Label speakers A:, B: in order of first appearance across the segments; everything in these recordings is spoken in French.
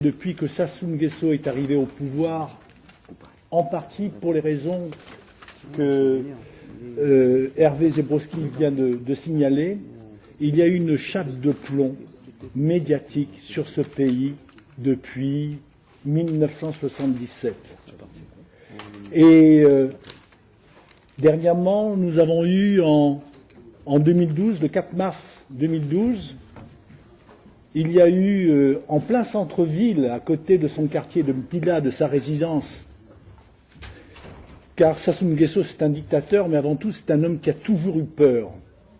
A: Depuis que Sassou Nguesso est arrivé au pouvoir, en partie pour les raisons que Hervé Zebrowski vient de signaler, il y a eu une chape de plomb médiatique sur ce pays depuis 1977. Et dernièrement, nous avons eu en 2012, le 4 mars 2012, il y a eu en plein centre-ville, à côté de son quartier de Mpila, de sa résidence, car Sassou Nguesso c'est un dictateur, mais avant tout c'est un homme qui a toujours eu peur.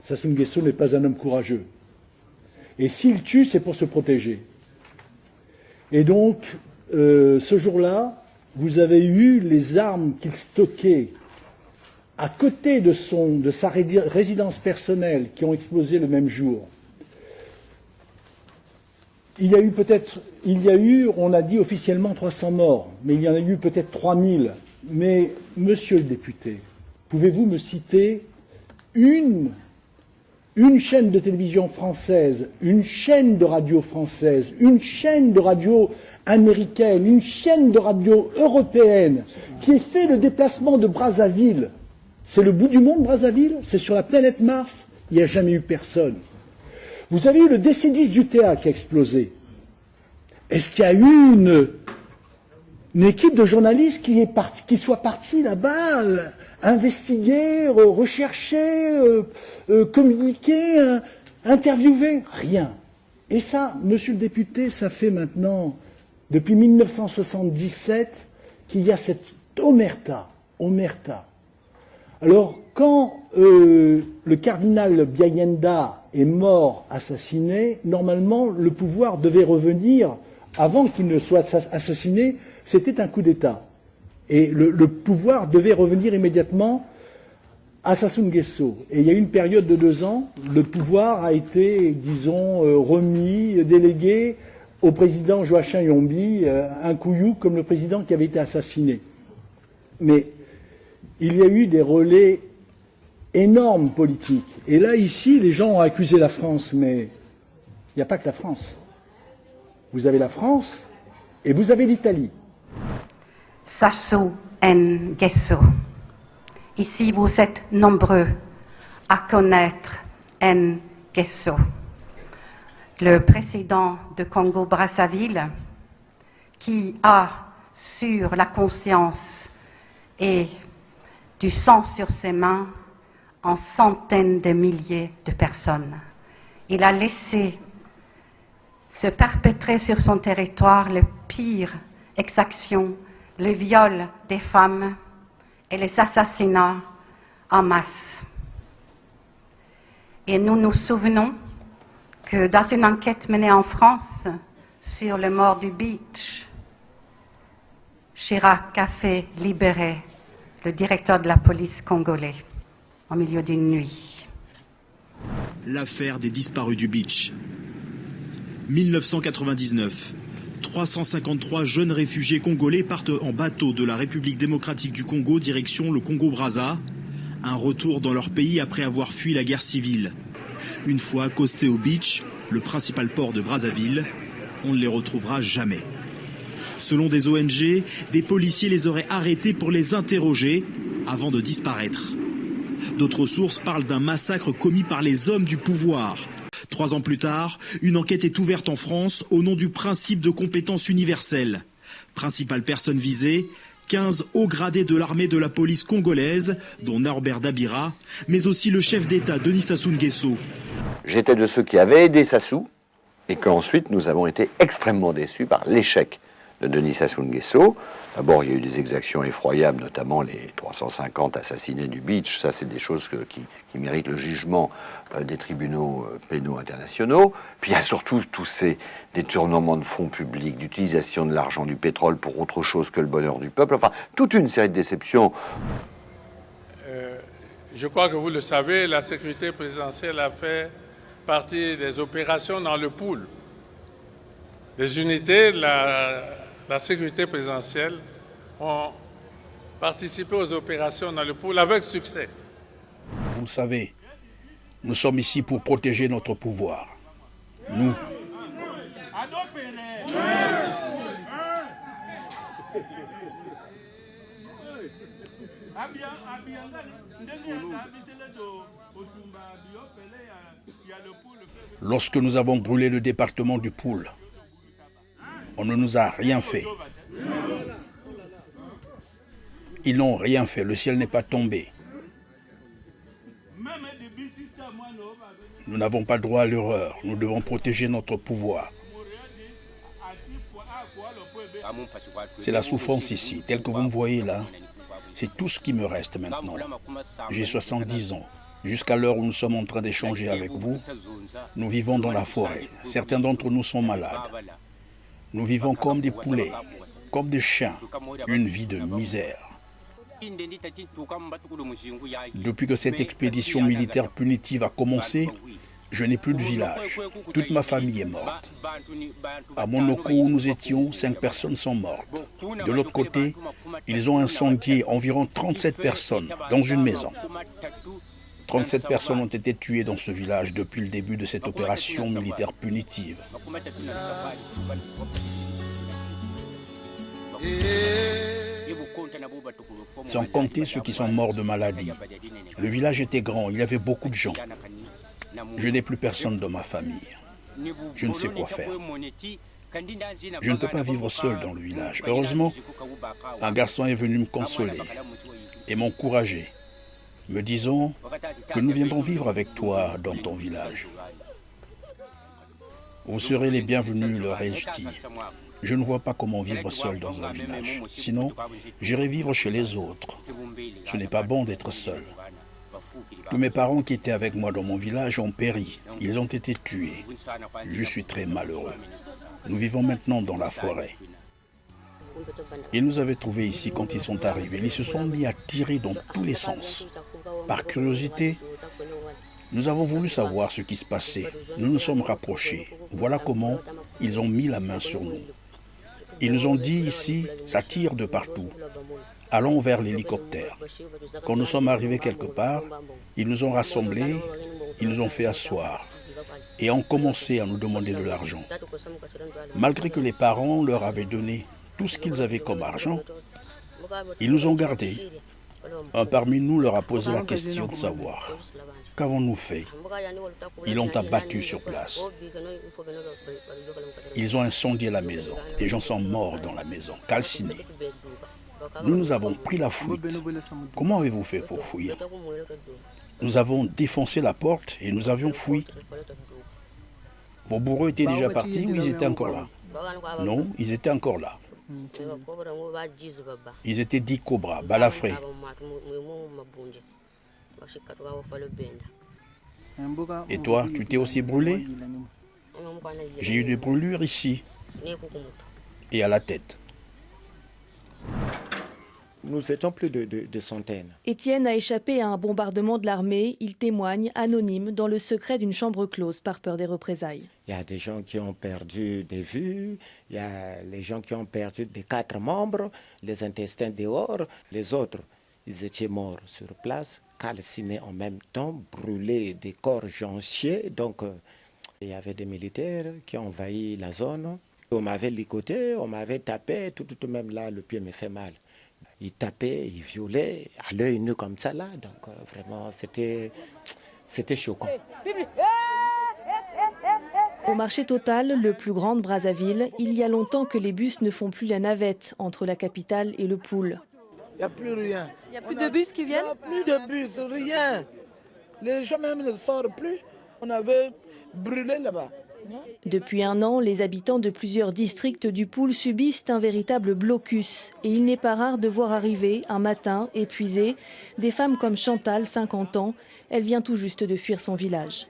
A: Sassou Nguesso n'est pas un homme courageux. Et s'il tue, c'est pour se protéger. Et donc, ce jour-là, vous avez eu les armes qu'il stockait à côté de sa résidence personnelle qui ont explosé le même jour. Il y a eu, on a dit officiellement 300 morts, mais il y en a eu peut-être 3000. Mais, monsieur le député, pouvez-vous me citer une chaîne de télévision française, une chaîne de radio française, une chaîne de radio américaine, une chaîne de radio européenne qui ait fait le déplacement de Brazzaville? C'est le bout du monde, Brazzaville? C'est sur la planète Mars? Il n'y a jamais eu personne. Vous avez eu le DC-10 du TA qui a explosé. Est-ce qu'il y a eu une équipe de journalistes qui soit partie là-bas, investiguer, rechercher, communiquer, interviewer? Rien. Et ça, monsieur le député, ça fait maintenant, depuis 1977, qu'il y a cette omerta. Alors, quand le cardinal Biayenda est mort, assassiné, normalement, le pouvoir devait revenir, avant qu'il ne soit assassiné, c'était un coup d'État. Et le pouvoir devait revenir immédiatement à Sassou Nguesso. Et il y a eu une période de 2 ans, le pouvoir a été, disons, remis, délégué au président Joachim Yombi, un couillou comme le président qui avait été assassiné. Mais il y a eu des relais énormes politiques. Et là, ici, les gens ont accusé la France, mais il n'y a pas que la France. Vous avez la France et vous avez l'Italie.
B: Sassou Nguesso. Ici, vous êtes nombreux à connaître Nguesso, le président de Congo-Brazzaville, qui a sur la conscience et du sang sur ses mains en centaines de milliers de personnes. Il a laissé se perpétrer sur son territoire les pires exactions, le viol des femmes et les assassinats en masse. Et nous nous souvenons que dans une enquête menée en France sur le mort du Beach, Chirac a fait libérer le directeur de la police congolais au milieu d'une nuit.
C: L'affaire des disparus du Beach. 1999. 353 jeunes réfugiés congolais partent en bateau de la République démocratique du Congo direction le Congo-Brazza. Un retour dans leur pays après avoir fui la guerre civile. Une fois accostés au Beach, le principal port de Brazzaville, on ne les retrouvera jamais. Selon des ONG, des policiers les auraient arrêtés pour les interroger avant de disparaître. D'autres sources parlent d'un massacre commis par les hommes du pouvoir. 3 ans plus tard, une enquête est ouverte en France au nom du principe de compétence universelle. Principale personne visée, 15 hauts gradés de l'armée de la police congolaise, dont Norbert Dabira, mais aussi le chef d'État Denis Sassou Nguesso.
D: J'étais de ceux qui avaient aidé Sassou et qu'ensuite nous avons été extrêmement déçus par l'échec de Denis Sassou Nguesso. D'abord, il y a eu des exactions effroyables, notamment les 350 assassinés du Beach. Ça, c'est des choses qui méritent le jugement des tribunaux pénaux internationaux. Puis il y a surtout tous ces détournements de fonds publics, d'utilisation de l'argent du pétrole pour autre chose que le bonheur du peuple. Enfin, toute une série de déceptions.
E: Je crois que vous le savez, la sécurité présidentielle a fait partie des opérations dans le pool. Les unités de la sécurité présidentielle ont participé aux opérations dans le pool avec succès.
F: Vous le savez, nous sommes ici pour protéger notre pouvoir. Nous. Lorsque nous avons brûlé le département du Poul, on ne nous a rien fait. Ils n'ont rien fait, le ciel n'est pas tombé. Nous n'avons pas droit à l'erreur, nous devons protéger notre pouvoir. C'est la souffrance ici, telle que vous me voyez là. C'est tout ce qui me reste maintenant. J'ai 70 ans. Jusqu'à l'heure où nous sommes en train d'échanger avec vous, nous vivons dans la forêt. Certains d'entre nous sont malades. Nous vivons comme des poulets, comme des chiens, une vie de misère. Depuis que cette expédition militaire punitive a commencé, je n'ai plus de village. Toute ma famille est morte. À Monoko où nous étions, 5 personnes sont mortes. De l'autre côté, ils ont incendié environ 37 personnes dans une maison. 37 personnes ont été tuées dans ce village depuis le début de cette opération militaire punitive. Sans compter ceux qui sont morts de maladie. Le village était grand, il y avait beaucoup de gens. Je n'ai plus personne dans ma famille. Je ne sais quoi faire. Je ne peux pas vivre seul dans le village. Heureusement, un garçon est venu me consoler et m'encourager, me disant que nous viendrons vivre avec toi dans ton village. Vous serez les bienvenus, leur ai-je dit. Je ne vois pas comment vivre seul dans un village. Sinon, j'irai vivre chez les autres. Ce n'est pas bon d'être seul. Tous mes parents qui étaient avec moi dans mon village ont péri. Ils ont été tués. Je suis très malheureux. Nous vivons maintenant dans la forêt. Ils nous avaient trouvés ici quand ils sont arrivés. Ils se sont mis à tirer dans tous les sens. Par curiosité, nous avons voulu savoir ce qui se passait. Nous nous sommes rapprochés. Voilà comment ils ont mis la main sur nous. Ils nous ont dit ici, ça tire de partout. Allons vers l'hélicoptère. Quand nous sommes arrivés quelque part, ils nous ont rassemblés, ils nous ont fait asseoir et ont commencé à nous demander de l'argent. Malgré que les parents leur avaient donné tout ce qu'ils avaient comme argent, ils nous ont gardés. Un parmi nous leur a posé la question de savoir qu'avons-nous fait. Ils l'ont abattu sur place. Ils ont incendié la maison. Des gens sont morts dans la maison, calcinés. Nous avons pris la fuite. Comment avez-vous fait pour fuir? Nous avons défoncé la porte et nous avions fui. Vos bourreaux étaient déjà partis ou ils étaient encore là? Non, ils étaient encore là. Ils étaient 10 cobras, balafrés. Et toi, tu t'es aussi brûlé? J'ai eu des brûlures ici et à la tête.
G: Nous étions plus de centaines.
H: Étienne a échappé à un bombardement de l'armée. Il témoigne, anonyme, dans le secret d'une chambre close, par peur des représailles.
G: Il y a des gens qui ont perdu des vues, il y a les gens qui ont perdu des 4 membres, les intestins dehors. Les autres, ils étaient morts sur place, calcinés en même temps, brûlés, des corps jonchés. Donc, il y avait des militaires qui ont envahi la zone. On m'avait ligoté, on m'avait tapé, tout même là, le pied me fait mal. Ils tapaient, ils violaient, à l'œil nu comme ça là. Donc vraiment, c'était choquant.
H: Au marché Total, le plus grand de Brazzaville, il y a longtemps que les bus ne font plus la navette entre la capitale et le Poul.
I: Il n'y a plus rien.
H: Il n'y a plus de bus qui viennent?
I: Il n'y a plus de bus, rien. Les gens même ne sortent plus. On avait brûlé là-bas.
H: Depuis 1 an, les habitants de plusieurs districts du Poul subissent un véritable blocus. Et il n'est pas rare de voir arriver, un matin, épuisées, des femmes comme Chantal, 50 ans. Elle vient tout juste de fuir son village.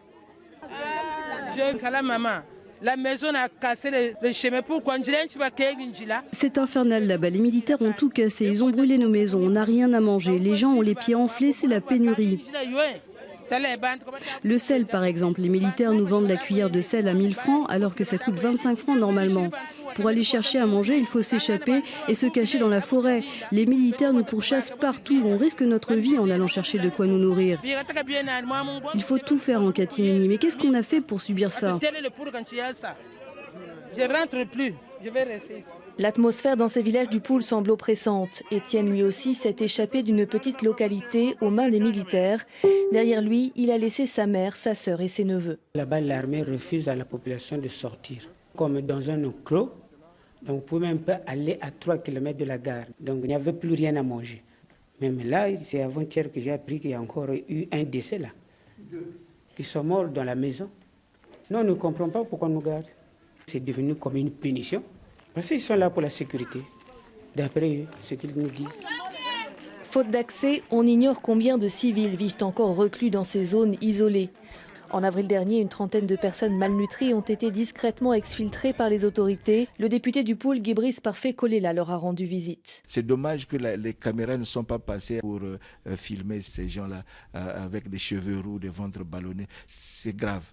I: La maison a cassé le chemin. Pourquoi?
J: C'est infernal là-bas. Les militaires ont tout cassé. Ils ont brûlé nos maisons. On n'a rien à manger. Les gens ont les pieds enflés. C'est la pénurie. Le sel, par exemple. Les militaires nous vendent la cuillère de sel à 1000 francs alors que ça coûte 25 francs normalement. Pour aller chercher à manger, il faut s'échapper et se cacher dans la forêt. Les militaires nous pourchassent partout. On risque notre vie en allant chercher de quoi nous nourrir. Il faut tout faire en catimini. Mais qu'est-ce qu'on a fait pour subir ça?
I: Je rentre plus. Je vais rester ici.
H: L'atmosphère dans ces villages du Poul semble oppressante. Étienne, lui aussi, s'est échappé d'une petite localité aux mains des militaires. Derrière lui, il a laissé sa mère, sa sœur et ses neveux.
K: Là-bas, l'armée refuse à la population de sortir, comme dans un enclos. Donc, vous pouvez même pas aller à 3 km de la gare. Donc, il n'y avait plus rien à manger. Même là, c'est avant-hier que j'ai appris qu'il y a encore eu un décès là. Ils sont morts dans la maison. Nous, on ne comprend pas pourquoi on nous garde. C'est devenu comme une punition. Parce qu'ils sont là pour la sécurité, d'après eux, ce qu'ils nous disent.
H: Faute d'accès, on ignore combien de civils vivent encore reclus dans ces zones isolées. En avril dernier, une trentaine de personnes malnutries ont été discrètement exfiltrées par les autorités. Le député du Poul, Guibrice Parfait-Kolela, leur a rendu visite.
L: C'est dommage que les caméras ne sont pas passées pour filmer ces gens-là avec des cheveux roux, des ventres ballonnés. C'est grave.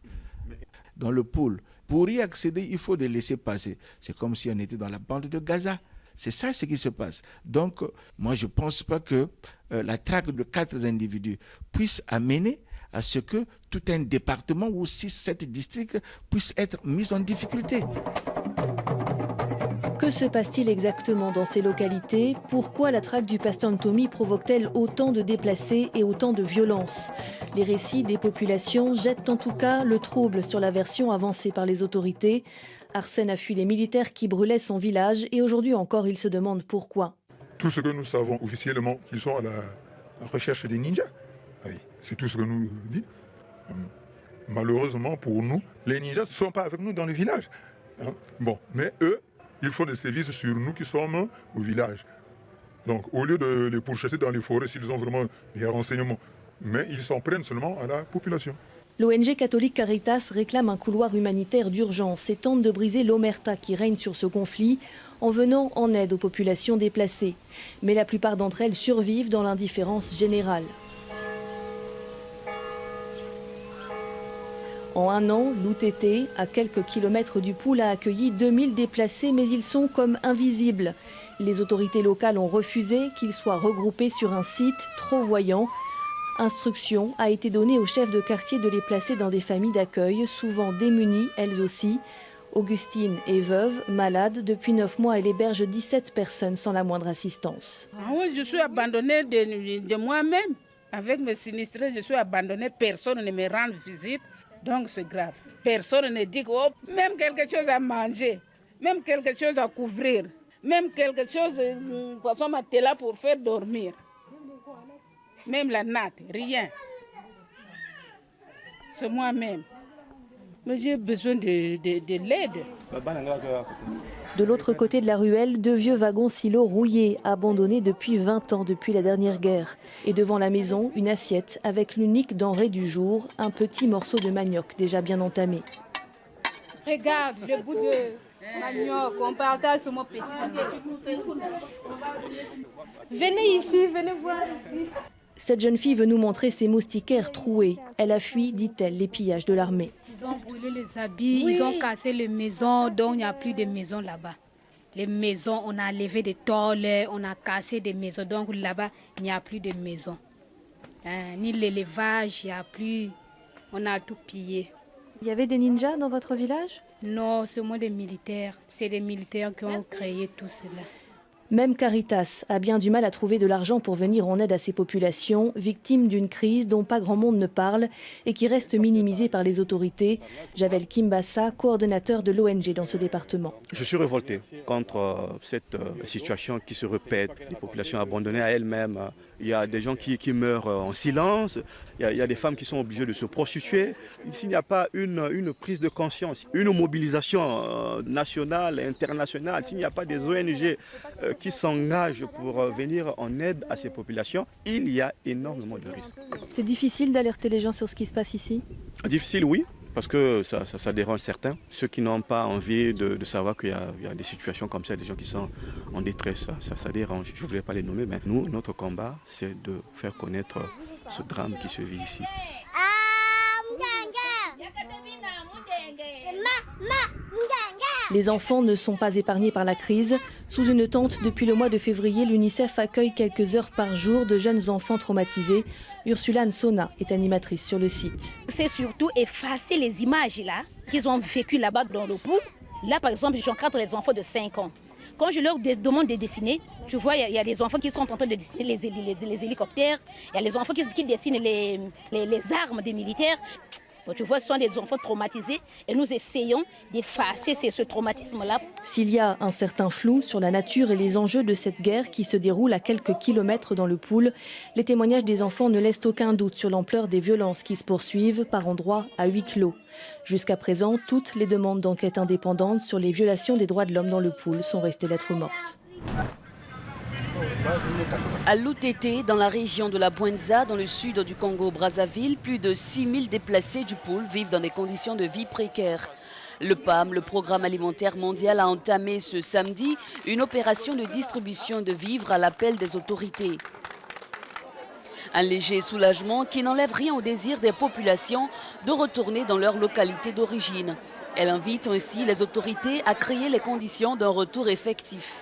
L: Dans le Poul, pour y accéder, il faut les laisser passer. C'est comme si on était dans la bande de Gaza. C'est ça ce qui se passe. Donc, moi, je ne pense pas que la traque de 4 individus puisse amener à ce que tout un département ou 6-7 districts puissent être mis en difficulté.
H: Que se passe-t-il exactement dans ces localités? Pourquoi la traque du Pastantomi provoque-t-elle autant de déplacés et autant de violences? Les récits des populations jettent en tout cas le trouble sur la version avancée par les autorités. Arsène a fui les militaires qui brûlaient son village et aujourd'hui encore il se demande pourquoi.
M: Tout ce que nous savons officiellement, qu'ils sont à la recherche des ninjas. Oui, c'est tout ce que nous dit. Malheureusement pour nous, les ninjas ne sont pas avec nous dans le village. Bon, mais eux, ils font des services sur nous qui sommes au village. Donc, au lieu de les pourchasser dans les forêts, s'ils ont vraiment des renseignements, mais ils s'en prennent seulement à la population.
H: L'ONG catholique Caritas réclame un couloir humanitaire d'urgence et tente de briser l'omerta qui règne sur ce conflit en venant en aide aux populations déplacées. Mais la plupart d'entre elles survivent dans l'indifférence générale. En un an, l'UTT, à quelques kilomètres du Poul, a accueilli 2000 déplacés, mais ils sont comme invisibles. Les autorités locales ont refusé qu'ils soient regroupés sur un site trop voyant. Instruction a été donnée aux chefs de quartier de les placer dans des familles d'accueil, souvent démunies, elles aussi. Augustine est veuve, malade. Depuis 9 mois, elle héberge 17 personnes sans la moindre assistance.
N: Ah oui, je suis abandonnée de moi-même. Avec mes sinistrés, je suis abandonnée. Personne ne me rend visite. Donc c'est grave. Personne ne dit oh, même quelque chose à manger, même quelque chose à couvrir, même quelque chose, de façon matelas pour faire dormir. Même la natte, rien. C'est moi-même. Mais j'ai besoin de l'aide.
H: De l'autre côté de la ruelle, 2 vieux wagons silos rouillés, abandonnés depuis 20 ans, depuis la dernière guerre. Et devant la maison, une assiette avec l'unique denrée du jour, un petit morceau de manioc déjà bien entamé.
O: Regarde le bout de manioc, on partage sur mon petit. Venez ici, venez voir ici.
H: Cette jeune fille veut nous montrer ses moustiquaires troués. Elle a fui, dit-elle, les pillages de l'armée.
O: Ils ont brûlé les habits, oui. Ils ont cassé les maisons, donc il n'y a plus de maisons là-bas. Les maisons, on a enlevé des tôles, on a cassé des maisons, donc là-bas, il n'y a plus de maisons. Ni l'élevage, il n'y a plus, on a tout pillé.
H: Il y avait des ninjas dans votre village?
O: Non, c'est moi des militaires. C'est des militaires qui ont créé tout cela.
H: Même Caritas a bien du mal à trouver de l'argent pour venir en aide à ces populations, victimes d'une crise dont pas grand monde ne parle et qui reste minimisée par les autorités. Javel Kimbassa, coordonnateur de l'ONG dans ce département.
P: Je suis révolté contre cette situation qui se répète, des populations abandonnées à elles-mêmes. Il y a des gens qui meurent en silence, il y a des femmes qui sont obligées de se prostituer. S'il n'y a pas une prise de conscience, une mobilisation nationale, internationale, s'il n'y a pas des ONG qui s'engagent pour venir en aide à ces populations, il y a énormément de risques.
H: C'est difficile d'alerter les gens sur ce qui se passe ici?
P: Difficile, oui. Parce que ça dérange certains. Ceux qui n'ont pas envie de savoir qu'il y a des situations comme ça, des gens qui sont en détresse, ça dérange. Je ne voudrais pas les nommer, mais nous, notre combat, c'est de faire connaître ce drame qui se vit ici.
H: Les enfants ne sont pas épargnés par la crise. Sous une tente, depuis le mois de février, l'UNICEF accueille quelques heures par jour de jeunes enfants traumatisés. Ursula Nsona est animatrice sur le site.
Q: C'est surtout effacer les images là qu'ils ont vécues là-bas dans le Poul Là, par exemple, j'encadre les enfants de 5 ans. Quand je leur demande de dessiner, tu vois, il y a des enfants qui sont en train de dessiner les hélicoptères, il y a les enfants qui dessinent les armes des militaires. Bon, tu vois, ce sont des enfants traumatisés et nous essayons d'effacer ce traumatisme-là.
H: S'il y a un certain flou sur la nature et les enjeux de cette guerre qui se déroule à quelques kilomètres dans le Pool, les témoignages des enfants ne laissent aucun doute sur l'ampleur des violences qui se poursuivent par endroits à huis clos. Jusqu'à présent, toutes les demandes d'enquête indépendante sur les violations des droits de l'homme dans le Pool sont restées lettres mortes.
R: À Lutete, dans la région de la Bwenza, dans le sud du Congo-Brazzaville, plus de 6000 déplacés du Pool vivent dans des conditions de vie précaires. Le PAM, le Programme alimentaire mondial, a entamé ce samedi une opération de distribution de vivres à l'appel des autorités. Un léger soulagement qui n'enlève rien au désir des populations de retourner dans leur localité d'origine. Elle invite ainsi les autorités à créer les conditions d'un retour effectif.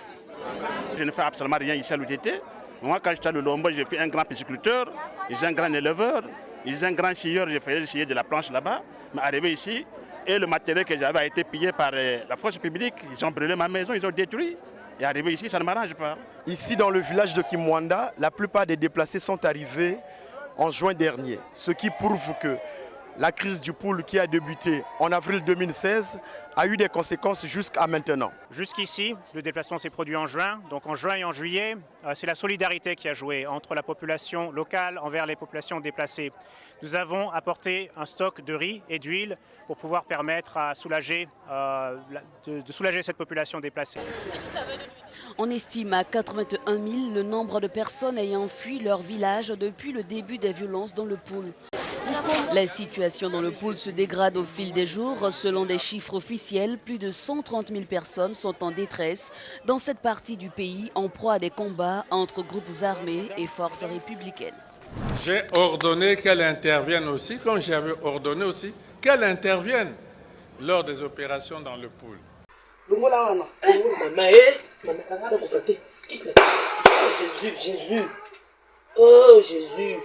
S: Je ne fais absolument rien ici à l'UTT. Moi, quand j'étais à Lombo, j'ai fait un grand pisciculteur, j'ai un grand éleveur, j'ai un grand scieur, j'ai fait scier de la planche là-bas. Mais arrivé ici, et le matériel que j'avais a été pillé par la force publique. Ils ont brûlé ma maison, ils ont détruit. Et arrivé ici, ça ne m'arrange pas.
T: Ici, dans le village de Kimwanda, la plupart des déplacés sont arrivés en juin dernier. Ce qui prouve que la crise du Pool qui a débuté en avril 2016 a eu des conséquences jusqu'à maintenant.
U: Jusqu'ici, le déplacement s'est produit en juin. Donc en juin et en juillet, c'est la solidarité qui a joué entre la population locale envers les populations déplacées. Nous avons apporté un stock de riz et d'huile pour pouvoir permettre à soulager, de soulager cette population déplacée.
R: On estime à 81 000 le nombre de personnes ayant fui leur village depuis le début des violences dans le Pool. La situation dans le Pool se dégrade au fil des jours. Selon des chiffres officiels, plus de 130 000 personnes sont en détresse dans cette partie du pays, en proie à des combats entre groupes armés et forces républicaines.
E: J'ai ordonné qu'elle intervienne aussi, comme j'avais ordonné aussi qu'elle intervienne lors des opérations dans le Pool.
I: Jésus, Jésus. Oh Jésus.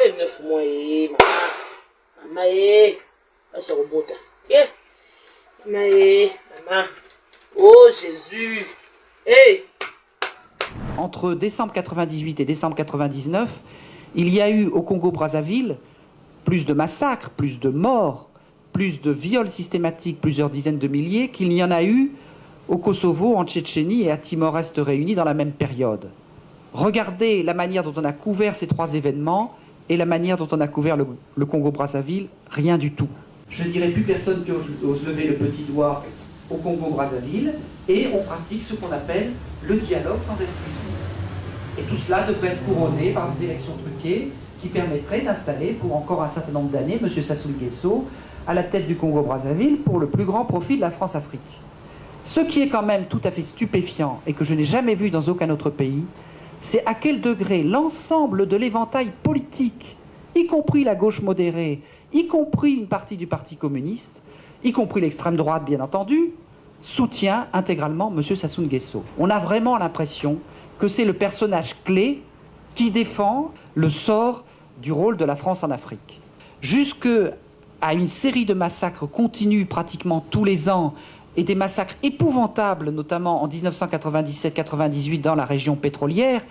I: Eh, 9 mois, maman. Maman, c'est robota. Eh, maman. Oh Jésus. Eh.
V: Entre décembre 98 et décembre 99, il y a eu au Congo-Brazzaville plus de massacres, plus de morts, plus de viols systématiques, plusieurs dizaines de milliers, qu'il n'y en a eu au Kosovo, en Tchétchénie et à Timor-Est réunis dans la même période. Regardez la manière dont on a couvert ces trois événements et la manière dont on a couvert le Congo-Brazzaville, rien du tout. Je dirais plus personne qui ose lever le petit doigt au Congo-Brazzaville, et on pratique ce qu'on appelle le dialogue sans exclusive. Et tout cela devrait être couronné par des élections truquées qui permettraient d'installer pour encore un certain nombre d'années M. Sassou Nguesso à la tête du Congo-Brazzaville pour le plus grand profit de la France-Afrique. Ce qui est quand même tout à fait stupéfiant et que je n'ai jamais vu dans aucun autre pays, c'est à quel degré l'ensemble de l'éventail politique, y compris la gauche modérée, y compris une partie du Parti communiste, y compris l'extrême droite bien entendu, soutient intégralement M. Sassou Nguesso. On a vraiment l'impression que c'est le personnage clé qui défend le sort du rôle de la France en Afrique. Jusque à une série de massacres continus pratiquement tous les ans, et des massacres épouvantables, notamment en 1997-98 dans la région pétrolière,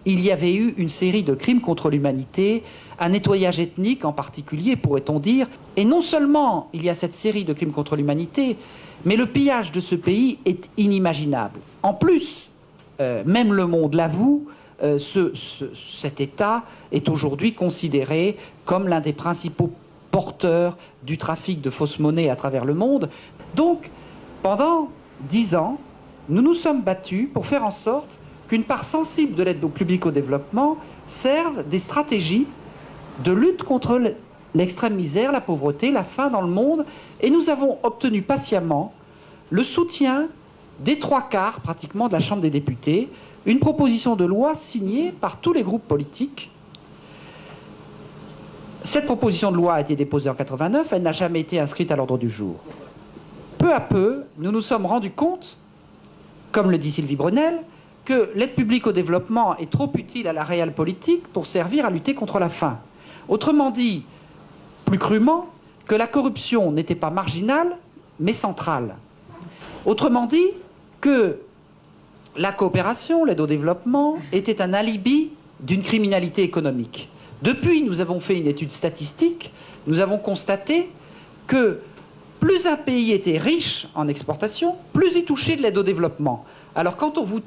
V: il y avait eu une série de crimes contre l'humanité, un nettoyage ethnique en particulier, pourrait-on dire. Et non seulement il y a cette série de crimes contre l'humanité, mais le pillage de ce pays est inimaginable. En plus, même le monde l'avoue, cet État est aujourd'hui considéré comme l'un des principaux porteurs du trafic de fausses monnaies à travers le monde. Donc, pendant 10 ans, nous nous sommes battus pour faire en sorte qu'une part sensible de l'aide publique au développement serve des stratégies de lutte contre l'extrême misère, la pauvreté, la faim dans le monde. Et nous avons obtenu patiemment le soutien des 3/4 pratiquement de la Chambre des députés, une proposition de loi signée par tous les groupes politiques. Cette proposition de loi a été déposée en 89, elle n'a jamais été inscrite à l'ordre du jour. Peu à peu, nous nous sommes rendus compte, comme le dit Sylvie Brunel, que l'aide publique au développement est trop utile à la réelle politique pour servir à lutter contre la faim. Autrement dit, plus crûment, que la corruption n'était pas marginale, mais centrale. Autrement dit, que la coopération, l'aide au développement, était un alibi d'une criminalité économique. Depuis, nous avons fait une étude statistique, nous avons constaté que plus un pays était riche en exportation, plus il touchait de l'aide au développement. Alors quand on vous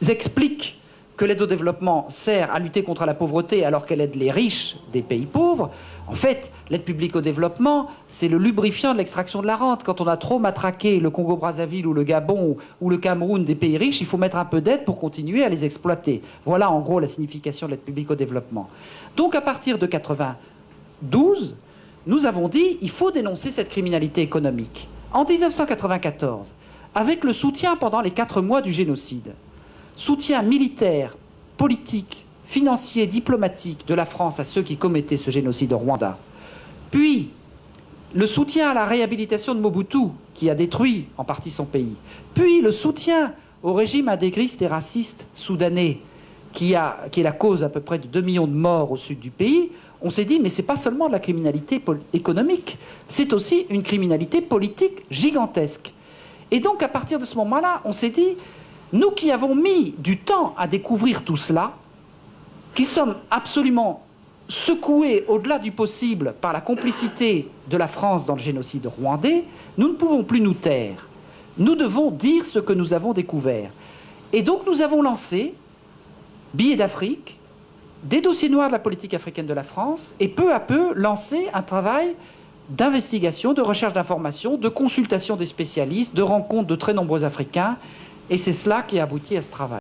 V: explique que l'aide au développement sert à lutter contre la pauvreté alors qu'elle aide les riches des pays pauvres, en fait, l'aide publique au développement, c'est le lubrifiant de l'extraction de la rente. Quand on a trop matraqué le Congo-Brazzaville ou le Gabon ou le Cameroun des pays riches, il faut mettre un peu d'aide pour continuer à les exploiter. Voilà en gros la signification de l'aide publique au développement. Donc à partir de 1992, nous avons dit il faut dénoncer cette criminalité économique. En 1994, avec le soutien pendant les 4 mois du génocide, soutien militaire, politique, financier, diplomatique de la France à ceux qui commettaient ce génocide au Rwanda, puis le soutien à la réhabilitation de Mobutu, qui a détruit en partie son pays, puis le soutien au régime intégriste et raciste soudanais, qui est la cause à peu près de 2 millions de morts au sud du pays, on s'est dit, mais c'est pas seulement de la criminalité économique, c'est aussi une criminalité politique gigantesque. Et donc, à partir de ce moment-là, on s'est dit, nous qui avons mis du temps à découvrir tout cela, qui sommes absolument secoués au-delà du possible par la complicité de la France dans le génocide rwandais, nous ne pouvons plus nous taire. Nous devons dire ce que nous avons découvert. Et donc nous avons lancé Billets d'Afrique, des dossiers noirs de la politique africaine de la France, et peu à peu lancé un travail d'investigation, de recherche d'informations, de consultation des spécialistes, de rencontres de très nombreux Africains, et c'est cela qui a abouti à ce travail.